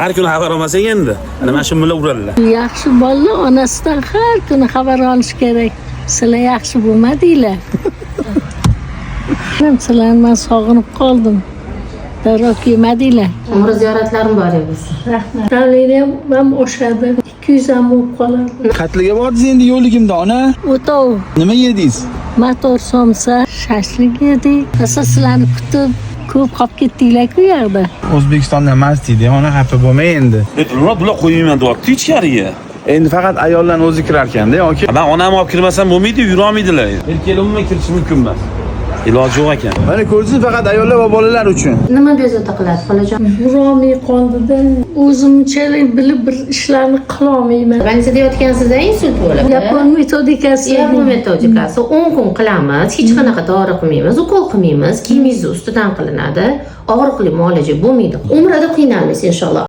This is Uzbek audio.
Har kuni xabar olmasang endi, mana shu bilan uradilar. Yaxshi bola onasidan har kuni xabar olish kerak. Sizlar yaxshi bo'lmadinglar. Sizlarni men sog'inib qoldim. Darrov kelmadinglar. Umr ziyoratlarim bor edi. Rahmat. Davleniyam ham oshadi. 200 ham bo'lib qoladi. Qatliga bordingiz endi yo'ligimda ona. O'tov. Nima yedingiz? Motor somsa, shashlik yedik. Asa sizlarni kutib ko'p qolib ketdinglar-ku u yoqda. O'zbekistonda emas deydi. Ona xafa bo'lmang endi. Bular qo'ymayman deyapti ichkariga. Endi faqat ayollarni o'zi kirar ekanda, yoki Ben onamni olib kirmasam bo'lmaydi, yura olmaydilar. Erkaklar umuman kirishi mumkin emas. Iloji yo'q ekan. mana ko'rdingiz, faqat ayollar va bolalar uchun. Nima bezovta qiladi xolajon? Yurolmay qoldida o'zimchalik bilib bir ishlarni qila olmayman. Organizada yotgansizda insult bo'ladi. Yapon metodikasi. Yapon metodikasi 10 kun qilamiz, hech qanaqa dori qilmaymiz, ukol qilmaymiz, kiyimingizni ustidan qilinadi. Og'riqli muolaja bo'lmaydi. Umrida qiynalmaysiz inshaalloh.